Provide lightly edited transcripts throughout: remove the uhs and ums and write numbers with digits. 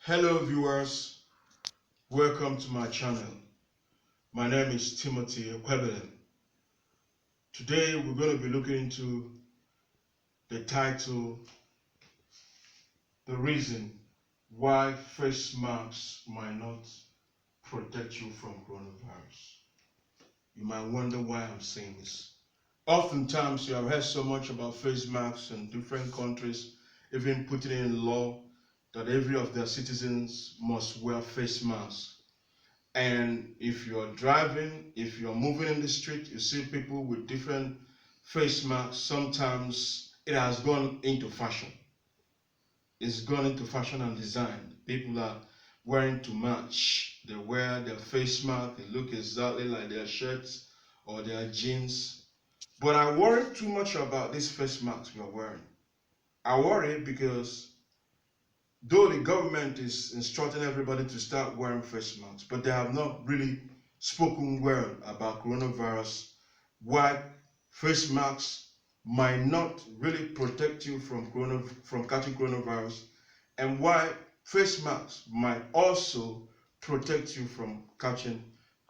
Hello viewers, welcome to my channel. My name is Timothy Ekwebelen. Today we're going to be looking into the title, The Reason Why Face Masks Might Not Protect You from Coronavirus. You might wonder why I'm saying this. Oftentimes you have heard so much about face masks in different countries, even putting in law that every of their citizens must wear face masks. And if you're driving, if you're moving in the street, you see people with different face masks. Sometimes it has gone into fashion. It's gone into fashion and design. People are wearing to match. They wear their face mask. They look exactly like their shirts or their jeans. But I worry too much about these face masks we are wearing. I worry because though the government is instructing everybody to start wearing face masks, but they have not really spoken well about coronavirus, why face masks might not really protect you from catching coronavirus, and why face masks might also protect you from catching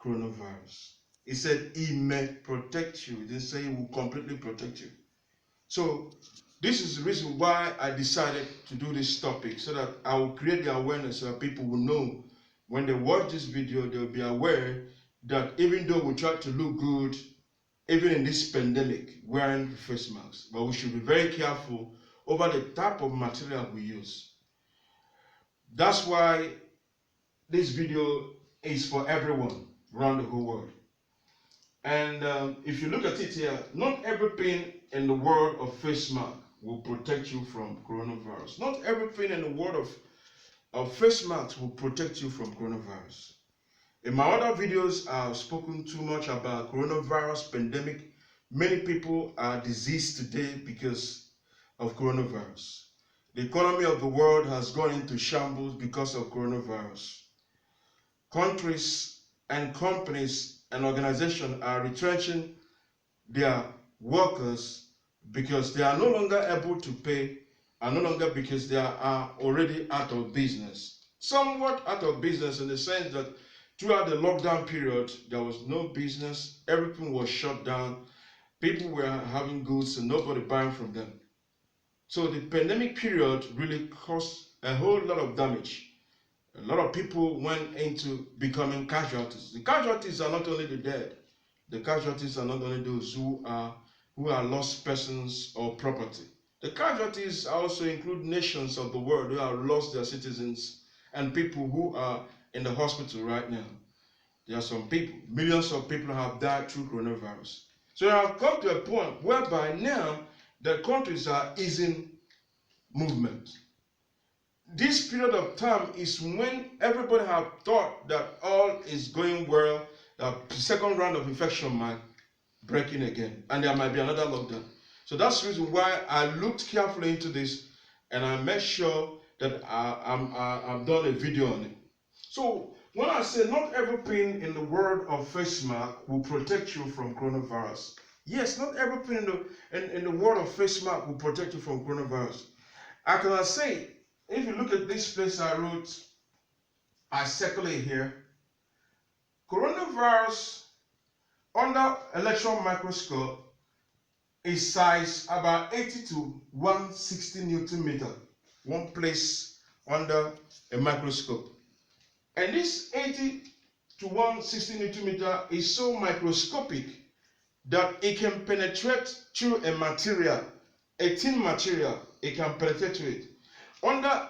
coronavirus. He said it may protect you. He didn't say it will completely protect you. So this is the reason why I decided to do this topic, so that I will create the awareness so that people will know when they watch this video, they'll be aware that even though we try to look good, even in this pandemic, wearing face masks, but we should be very careful over the type of material we use. That's why this video is for everyone around the whole world. And if you look at it here, not everything in the world of face mask will protect you from coronavirus. Not everything in the world of face masks will protect you from coronavirus. In my other videos, I've spoken too much about coronavirus pandemic. Many people are diseased today because of coronavirus. The economy of the world has gone into shambles because of coronavirus. Countries and companies and organizations are retrenching their workers because they are no longer able to pay, and no longer because they are already out of business. Somewhat out of business in the sense that throughout the lockdown period, there was no business, everything was shut down, people were having goods and nobody buying from them. So the pandemic period really caused a whole lot of damage. A lot of people went into becoming casualties. The casualties are not only the dead. The casualties are not only those who are lost persons or property. The casualties also include nations of the world who have lost their citizens and people who are in the hospital right now. There are some people, millions of people have died through coronavirus. So you have come to a point whereby now the countries are easing movement. This period of time is when everybody have thought that all is going well, that second round of infection might break in again, and there might be another lockdown. So that's the reason why I looked carefully into this, and I made sure that I've done a video on it. So when I say not everything in the world of face mask will protect you from coronavirus, yes, not everything in the world of face mask will protect you from coronavirus. I can say, if you look at this place I wrote, I circulate here, coronavirus under electron microscope is size about 80 to 160 Newton meter, one place under a microscope. And this 80 to 160 Newton meter is so microscopic that it can penetrate through a material, a thin material, it can penetrate to it. Under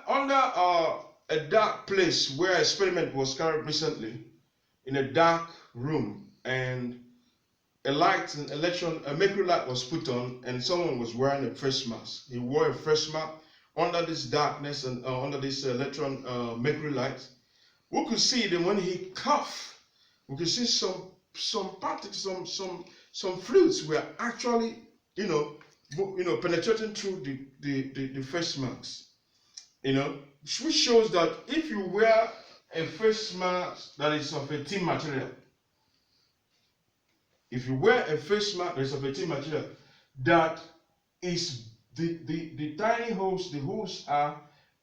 a dark place where an experiment was carried recently, in a dark room, and a mercury light was put on, and someone was wearing a face mask. He wore a face mask under this darkness and under this mercury light. We could see that when he coughed, we could see some particles, some fluids were actually, penetrating through the face mask. Which shows that if you wear a face mask that is of a thin material, that is the tiny holes, the holes are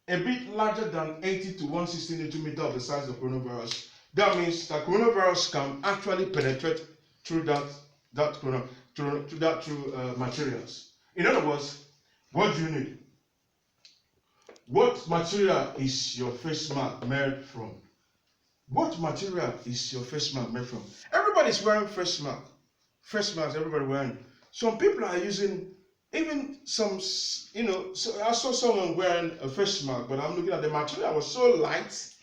a bit larger than 80 to 160 Newton meter of the size of coronavirus, that means that coronavirus can actually penetrate through materials. In other words, what do you need? What material is your face mask made from? What material is your face mask made from? Everybody's wearing face mask. Face masks, everybody wearing. Some people are using, even some, so I saw someone wearing a face mask, but I'm looking at the material was so light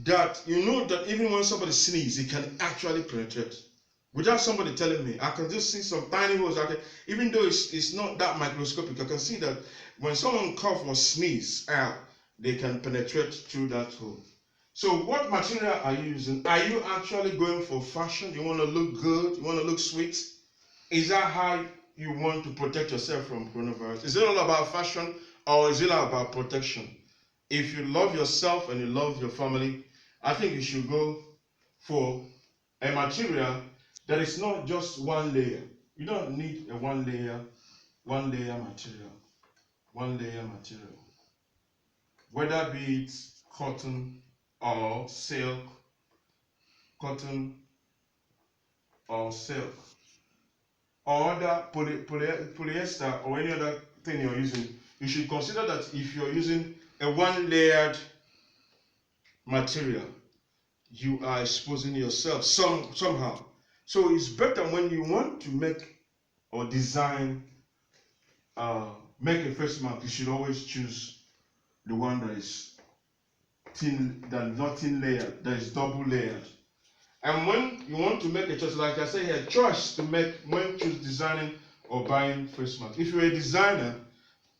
that that even when somebody sneezes, it can actually penetrate. Without somebody telling me, I can just see some tiny holes. Even though it's not that microscopic, I can see that when someone cough or sneeze out, they can penetrate through that hole. So what material are you using? Are you actually going for fashion? You want to look good? You want to look sweet? Is that how you want to protect yourself from coronavirus? Is it all about fashion, or is it all about protection? If you love yourself and you love your family, I think you should go for a material that is not just one layer. You don't need a one layer material. One layer material. Whether be it cotton or silk, cotton or silk, or other polyester or any other thing you're using, you should consider that if you're using a one-layered material, you are exposing yourself somehow. So it's better when you want to make or design, make a face mask, you should always choose the one that is thin, that not thin layered, that is double layered. And when you want to make a choice, like I say here, choice to make when choose designing or buying face mask. If you're a designer,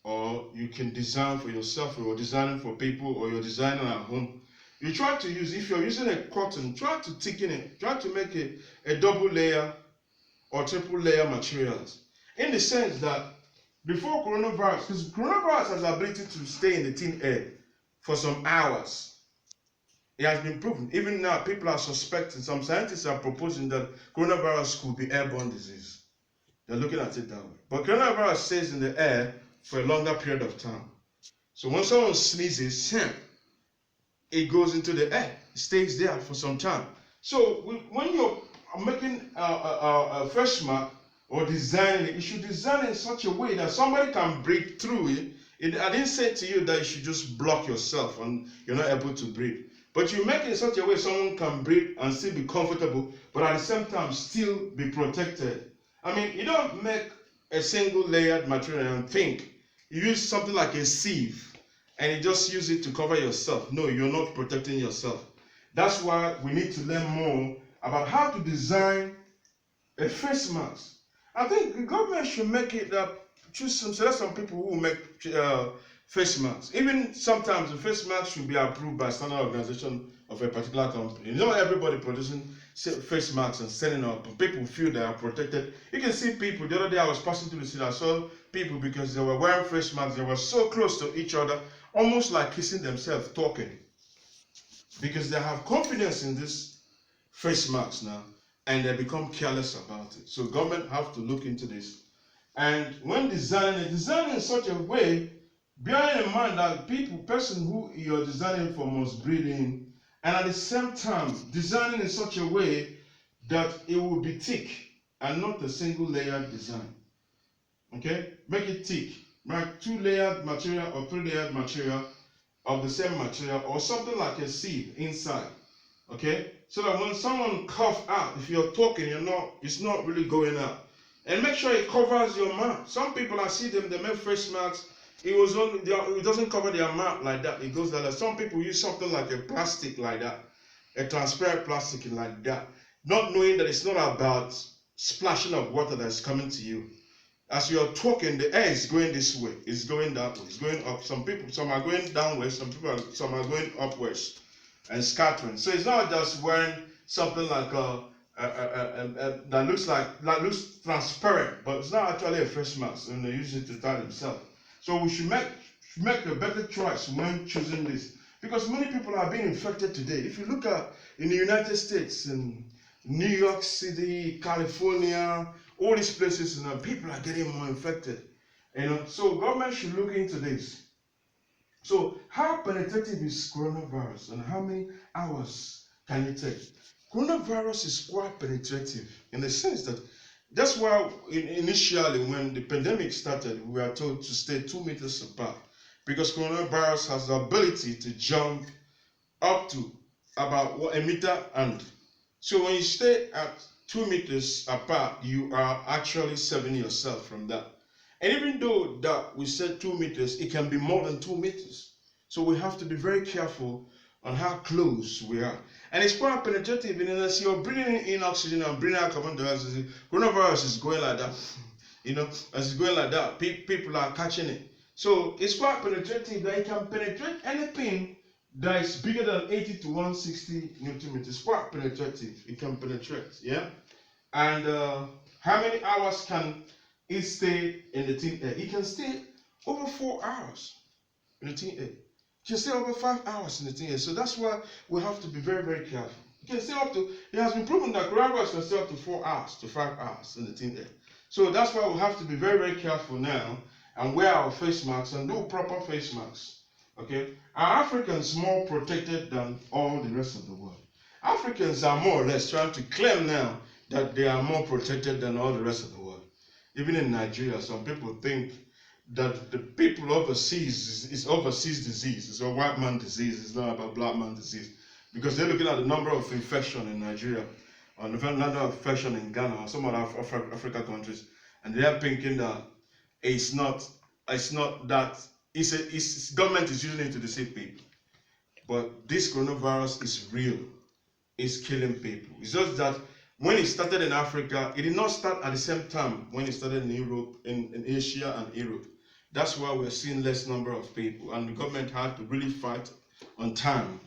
or you can design for yourself, or you're designing for people, or you're designing at home, you try to use, if you're using a cotton, try to thicken it, try to make a double layer or triple layer materials. In the sense that before coronavirus, because coronavirus has the ability to stay in the thin air for some hours. It has been proven. Even now, people are suspecting, some scientists are proposing that coronavirus could be airborne disease. They're looking at it that way. But coronavirus stays in the air for a longer period of time. So when someone sneezes, it goes into the air. It stays there for some time. So when you're making a face mask or designing it, you should design it in such a way that somebody can breathe through it. I didn't say to you that you should just block yourself and you're not able to breathe. But you make it in such a way someone can breathe and still be comfortable, but at the same time still be protected. I mean, you don't make a single layered material and think. You use something like a sieve and you just use it to cover yourself. No, you're not protecting yourself. That's why we need to learn more about how to design a face mask. I think the government should make it select some people who will make face masks. Even sometimes the face mask should be approved by standard organization of a particular company. Not everybody producing face masks and selling up. People feel they are protected. You can see people. The other day I was passing through the city. I saw people because they were wearing face masks. They were so close to each other, almost like kissing themselves, talking, because they have confidence in this face masks now, and they become careless about it. So government have to look into this. And when design in such a way, bearing in mind that person who you're designing for must breathe in, and at the same time, designing in such a way that it will be thick and not a single layered design. Okay? Make it thick. Make 2-layered material or 3-layered material of the same material, or something like a sieve inside. Okay? So that when someone coughs out, if you're talking, it's not really going out. And make sure it covers your mouth. Some people, I see them, they make face masks. It doesn't cover their mouth like that. It goes like that. Some people use something like a plastic like that, a transparent plastic like that, not knowing that it's not about splashing of water that's coming to you. As you're talking, the air is going this way. It's going that way. It's going up. Some are going downwards. Some are going upwards and scattering. So it's not just wearing something like that looks transparent, but it's not actually a face mask, and they use it to tie themselves. So we should make a better choice when choosing this, because many people are being infected today. If you look at in the United States, in New York City, California, all these places, people are getting more infected. So government should look into this. So how penetrative is coronavirus and how many hours can it take? Coronavirus is quite penetrative in the sense that that's why initially when the pandemic started, we were told to stay 2 meters apart because coronavirus has the ability to jump up to about 1 meter, and so when you stay at 2 meters apart, you are actually saving yourself from that. And even though that we said 2 meters, it can be more than 2 meters. So we have to be very careful on how close we are. And it's quite penetrative, and as you're breathing in oxygen and breathing out carbon dioxide, coronavirus is going like that. As it's going like that, people are catching it. So it's quite penetrative that it can penetrate anything that is bigger than 80 to 160 newton meters. Quite penetrative. It can penetrate, yeah. And how many hours can it stay in the thin air? It can stay over 4 hours in the thin air. It can stay over 5 hours in the thin air. So that's why we have to be very, very careful. It can stay up to. It has been proven that coronavirus can stay up to 4 hours to 5 hours in the thin air. So that's why we have to be very, very careful now and wear our face masks and do proper face masks. Okay, are Africans more protected than all the rest of the world? Africans are more or less trying to claim now that they are more protected than all the rest of the world. Even in Nigeria, some people think that the people overseas is overseas disease. It's a white man disease. It's not about black man disease. Because they're looking at the number of infection in Nigeria, or the number of infection in Ghana, or some other African countries, and they're thinking that it's not that it's government is using it to deceive people. But this coronavirus is real. It's killing people. It's just that when it started in Africa, it did not start at the same time when it started in Europe, in Asia and Europe. That's why we're seeing less number of people, and the government had to really fight on time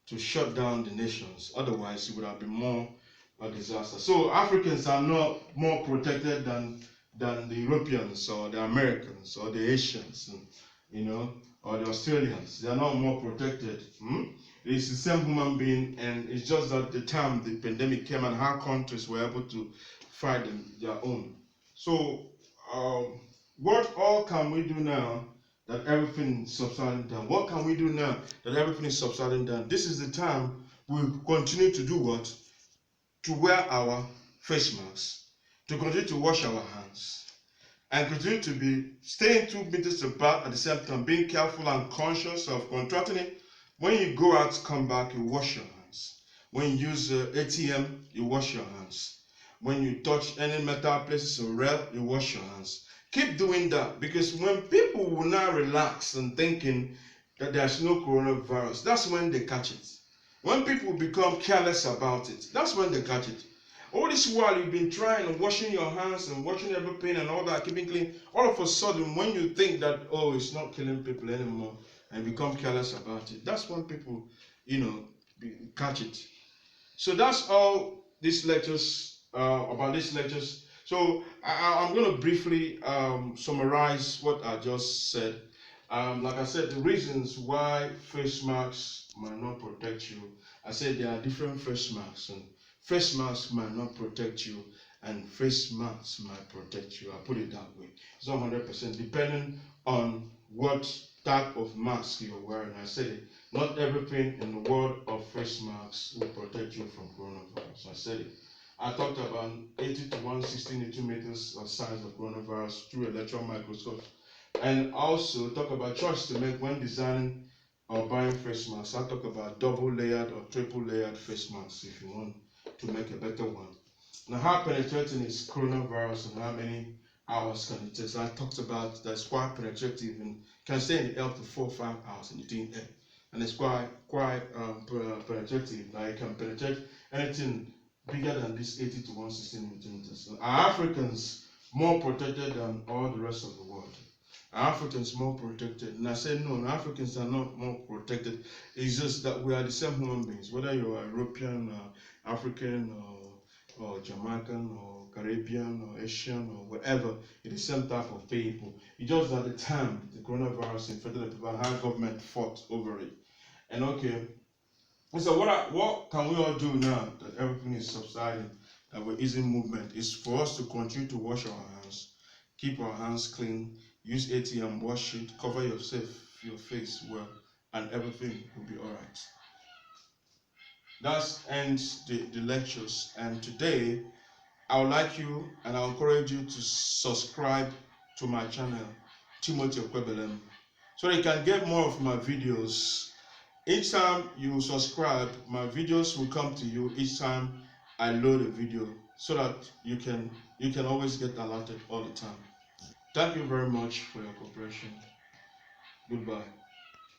to shut down the nations. Otherwise, it would have been more a disaster. So Africans are not more protected than the Europeans or the Americans or the Asians, or the Australians. They are not more protected. It's the same human being, and it's just that the time the pandemic came and how countries were able to fight their own. So, what all can we do now that everything is subsiding down? What can we do now that everything is subsiding down? This is the time we continue to do what? To wear our face masks, to continue to wash our hands, and continue to be staying 2 meters apart at the same time, being careful and conscious of contracting it. When you go out, come back, you wash your hands. When you use ATM, you wash your hands. When you touch any metal places or rail, you wash your hands. Keep doing that, because when people will now relax and thinking that there's no coronavirus, that's when they catch it. When people become careless about it, that's when they catch it. All this while you've been trying and washing your hands and washing everything and all that, keeping clean, all of a sudden when you think that, oh, it's not killing people anymore and become careless about it, that's when people, catch it. So that's all these lectures, about these lectures. So I'm going to briefly summarize what I just said. Like I said, the reasons why face masks might not protect you. I said there are different face masks, and face masks might not protect you, and face masks might protect you. I put it that way. It's not 100% depending on what type of mask you're wearing. I said it. Not everything in the world of face masks will protect you from coronavirus. I said it. I talked about 80 to 160 Newton meters of size of coronavirus through electron microscopes, and also talk about choice to make when designing or buying face masks. I talk about double layered or triple layered face masks if you want to make a better one. Now, how penetrating is coronavirus and how many hours can it take? So I talked about that's quite penetrative and can stay in the air up to 4 or 5 hours in the thin air, and it's quite penetrative. Like it can penetrate anything bigger than this 80 to 160 millimeters. So are Africans more protected than all the rest of the world? Are Africans more protected? And I said no, Africans are not more protected. It's just that we are the same human beings, whether you are European, African, or Jamaican, or Caribbean, or Asian, or whatever. It's the same type of people. It's just that the time the coronavirus infected the people, how government fought over it. And okay, so what can we all do now that everything is subsiding, that we're easing movement, is for us to continue to wash our hands, keep our hands clean, use ATM, wash it, cover yourself your face well, and everything will be alright. That ends the lectures, and today I would like you and I encourage you to subscribe to my channel, Timothy Okwebelem, so that you can get more of my videos. Each time you subscribe, my videos will come to you each time I load a video, so that you can always get alerted all the time. Thank you very much for your cooperation. Goodbye.